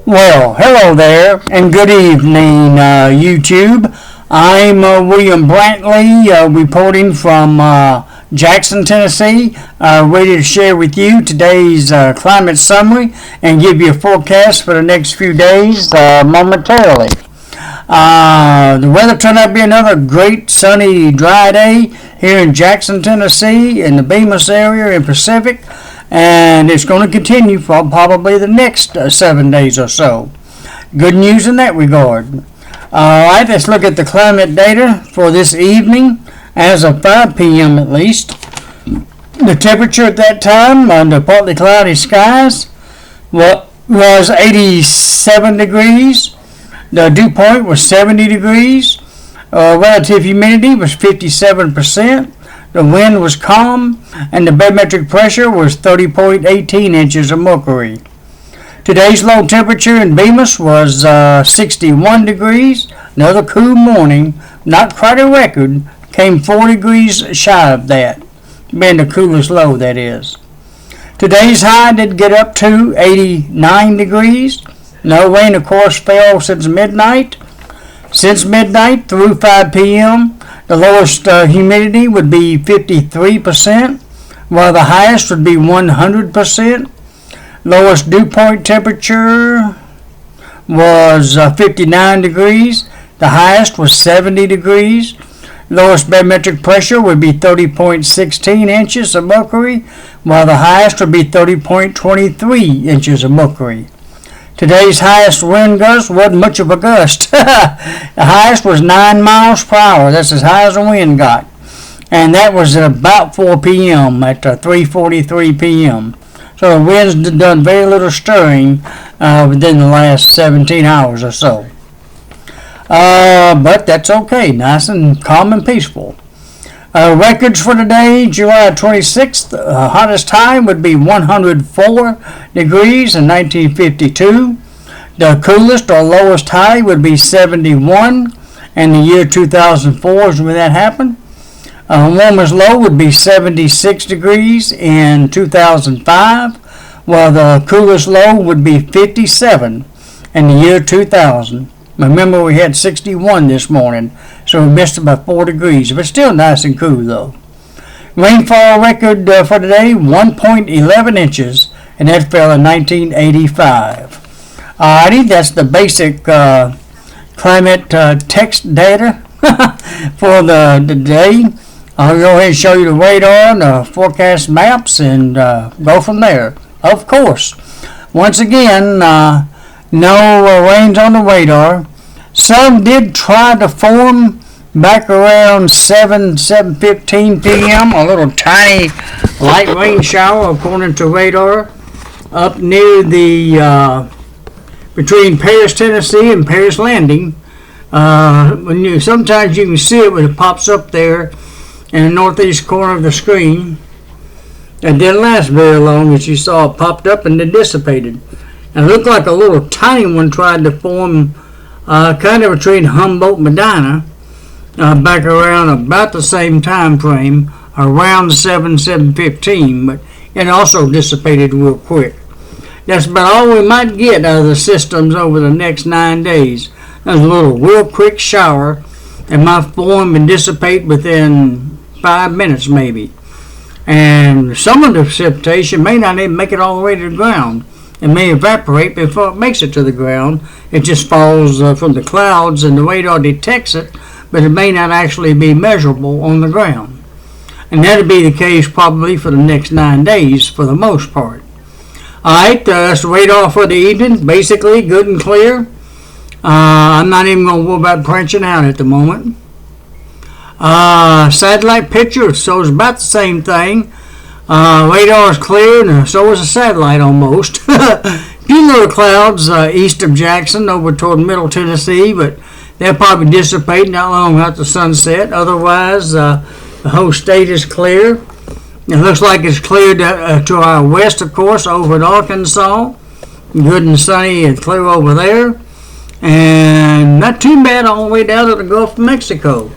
Well, hello there, and good evening, YouTube. I'm William Brantley, reporting from Jackson, Tennessee, ready to share with you today's climate summary and give you a forecast for the next few days momentarily. The weather turned out to be another great, sunny, dry day here in Jackson, Tennessee, in the Bemis area in Pacific. And it's going to continue for probably the next 7 days or so. Good news in that regard. Alright, let's look at the climate data for this evening as of 5 p.m. at least. The temperature at that time under partly cloudy skies was 87 degrees. The dew point was 70 degrees. Relative humidity was 57%. The wind was calm, and the barometric pressure was 30.18 inches of mercury. Today's low temperature in Bemis was 61 degrees. Another cool morning, not quite a record, came 4 degrees shy of that, being the coolest low, that is. Today's high did get up to 89 degrees. No rain, of course, fell since midnight. Since midnight through 5 p.m., the lowest humidity would be 53%, while the highest would be 100%. Lowest dew point temperature was 59 degrees. The highest was 70 degrees. Lowest barometric pressure would be 30.16 inches of mercury, while the highest would be 30.23 inches of mercury. Today's highest wind gust wasn't much of a gust. The highest was 9 miles per hour. That's as high as the wind got. And that was at about 4 p.m. at 3:43 p.m. So the wind's done very little stirring within the last 17 hours or so. But that's okay. Nice and calm and peaceful. Records for today, July 26th, hottest high would be 104 degrees in 1952. The coolest or lowest high would be 71, and the year 2004 is when that happened. Warmest low would be 76 degrees in 2005, while the coolest low would be 57 in the year 2000. Remember, we had 61 this morning, so we missed about 4 degrees, but still nice and cool though. Rainfall record for today, 1.11 inches, and that fell in 1985. Alrighty, that's the basic climate text data for the day. I'll go ahead and show you the radar and the forecast maps and go from there. Of course, once again, no rains on the radar. Some did try to form back around 7:15 p.m. A little tiny light rain shower, according to radar, up near the between Paris, Tennessee, and Paris Landing. Sometimes you can see it when it pops up there in the northeast corner of the screen. It didn't last very long, as you saw it popped up and then dissipated. And it looked like a little tiny one tried to form kind of between Humboldt and Medina back around about the same time frame, around 7:15, but it also dissipated real quick. That's about all we might get out of the systems over the next 9 days. There's a little real quick shower that might form and dissipate within 5 minutes maybe. And some of the precipitation may not even make it all the way to the ground. It may evaporate before it makes it to the ground. It just falls from the clouds and the radar detects it, but it may not actually be measurable on the ground. And that'll be the case probably for the next 9 days for the most part. Alright, that's the radar for the evening. Basically good and clear. I'm not even going to worry about branching out at the moment. Satellite picture shows about the same thing. Radar is clear, and so is the satellite almost. Few little clouds east of Jackson over toward Middle Tennessee, but they'll probably dissipate not long after sunset. Otherwise, the whole state is clear. It looks like it's clear to our west, of course, over in Arkansas. Good and sunny and clear over there. And not too bad all the way down to the Gulf of Mexico.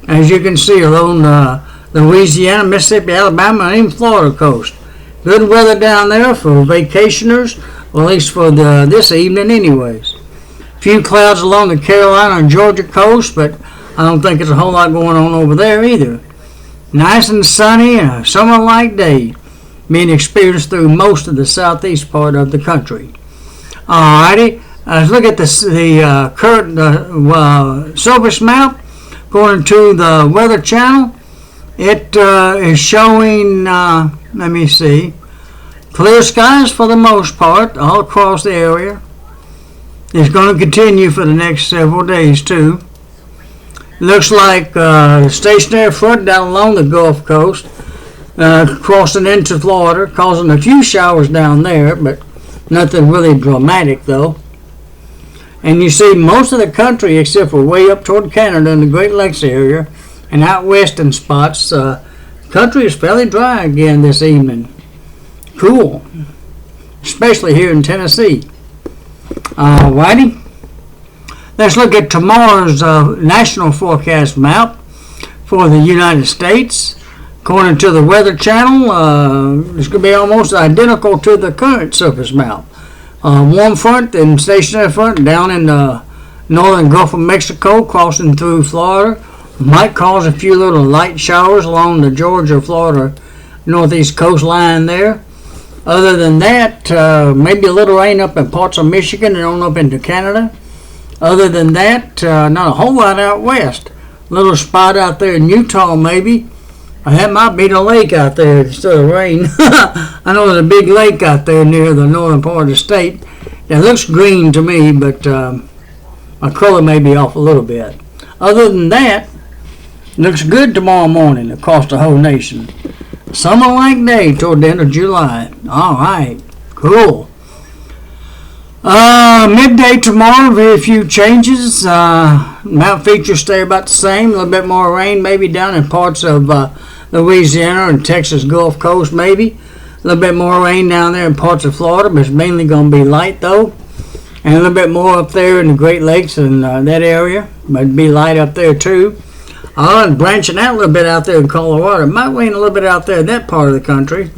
As you can see along the Louisiana, Mississippi, Alabama, and even Florida coast. Good weather down there for vacationers. Well, at least for this evening anyways. Few clouds along the Carolina and Georgia coast, but I don't think there's a whole lot going on over there either. Nice and sunny and a summer-like day being experienced through most of the southeast part of the country. Alrighty, let's look at the current surface map. According to the Weather Channel, it is showing, let me see, clear skies for the most part all across the area. It's going to continue for the next several days too. Looks like stationary front down along the Gulf Coast, crossing into Florida, causing a few showers down there, but nothing really dramatic though. And you see most of the country, except for way up toward Canada and the Great Lakes area, and out west in spots, country is fairly dry again this evening. Cool, especially here in Tennessee. Alrighty, let's look at tomorrow's national forecast map for the United States. According to the Weather Channel, it's going to be almost identical to the current surface map. Warm front and stationary front down in the northern Gulf of Mexico, crossing through Florida, might cause a few little light showers along the Georgia-Florida northeast coastline there. Other than that, maybe a little rain up in parts of Michigan and on up into Canada. Other than that, not a whole lot out west. A little spot out there in Utah maybe. That might be the lake out there instead of rain. I know there's a big lake out there near the northern part of the state. It looks green to me, but my color may be off a little bit. Other than that, looks good tomorrow morning across the whole nation. Summer-like day toward the end of July. All right, cool. Midday tomorrow, very few changes. Mount features stay about the same. A little bit more rain maybe down in parts of Louisiana and Texas Gulf Coast maybe. A little bit more rain down there in parts of Florida, but it's mainly going to be light though. And a little bit more up there in the Great Lakes and that area. But it'll be light up there too. And branching out a little bit out there in Colorado. It might rain a little bit out there in that part of the country.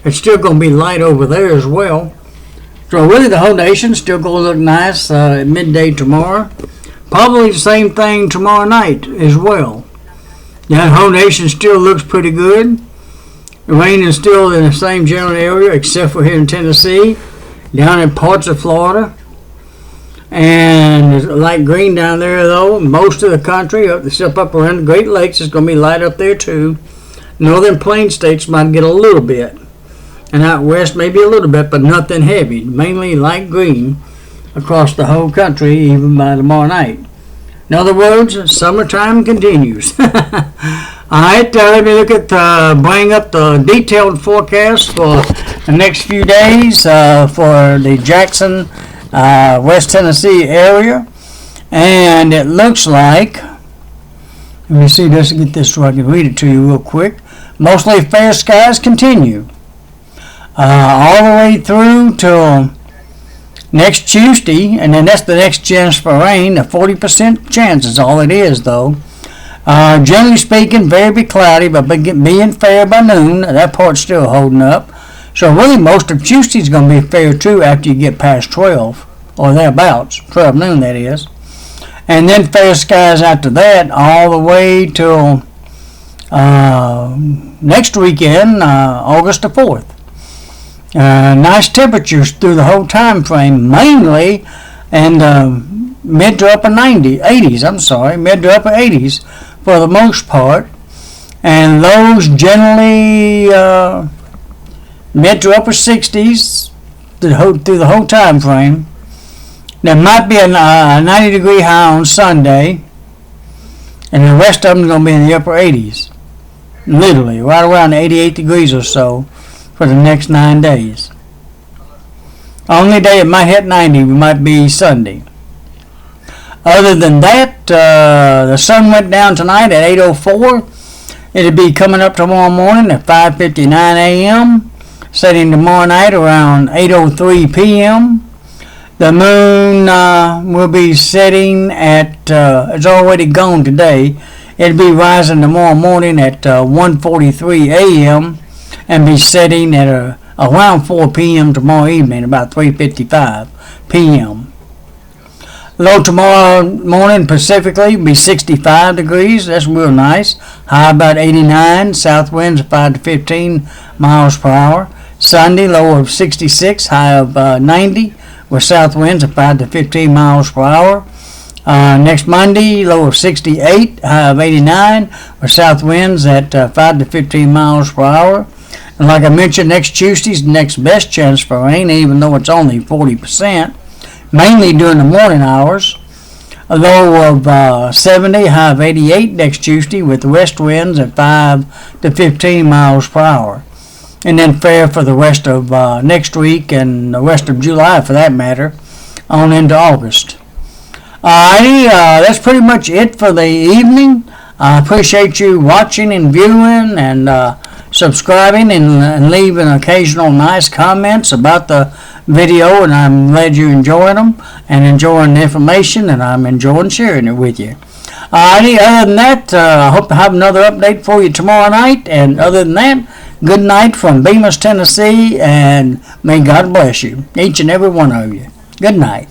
It's still going to be light over there as well. So really the whole nation's still going to look nice at midday tomorrow. Probably the same thing tomorrow night as well. The whole nation still looks pretty good. The rain is still in the same general area except for here in Tennessee, down in parts of Florida. And it's light green down there though. Most of the country, except up around the Great Lakes, is going to be light up there too. Northern Plain states might get a little bit. And out west maybe a little bit, but nothing heavy. Mainly light green across the whole country, even by tomorrow night. In other words, summertime continues. Alright, let me look at bring up the detailed forecast for the next few days for the Jackson, West Tennessee area. And it looks like, let me see, let's get this so I can read it to you real quick. Mostly fair skies continue. All the way through till next Tuesday, and then that's the next chance for rain. A 40% chance is all it is, though. Generally speaking, very cloudy, but being fair by noon. That part's still holding up. So really, most of Tuesday's going to be fair too after you get past 12 or thereabouts, 12 noon that is, and then fair skies after that, all the way till next weekend, August the 4th. Nice temperatures through the whole time frame, mainly in mid to upper 80s, mid to upper 80s for the most part, and those generally mid to upper 60s through the whole time frame. There might be a 90-degree high on Sunday, and the rest of them is going to be in the upper 80s, literally right around 88 degrees or so for the next 9 days. Only day it might hit 90 might be Sunday. Other than that, the sun went down tonight at 8:04. It'll be coming up tomorrow morning at 5:59 a.m. Setting tomorrow night around 8:03 p.m. The moon will be setting at, it's already gone today. It'll be rising tomorrow morning at 1:43 a.m. and be setting at around 4 p.m. tomorrow evening, about 3:55 p.m. Low tomorrow morning Pacifically will be 65 degrees. That's real nice. High about 89. South winds 5 to 15 miles per hour. Sunday, low of 66. High of 90. With south winds of 5 to 15 miles per hour. Next Monday, low of 68. High of 89. With south winds at 5 to 15 miles per hour. And like I mentioned, next Tuesday's the next best chance for rain, even though it's only 40%. Mainly during the morning hours. A low of 70, high of 88 next Tuesday with west winds at 5 to 15 miles per hour. And then fair for the rest of next week and the rest of July for that matter, on into August. Alrighty, that's pretty much it for the evening. I appreciate you watching and viewing and subscribing and leaving occasional nice comments about the video, and I'm glad you're enjoying them and enjoying the information, and I'm enjoying sharing it with you. Alrighty, other than that, I hope to have another update for you tomorrow night, and other than that, good night from Bemis, Tennessee, and may God bless you, each and every one of you. Good night.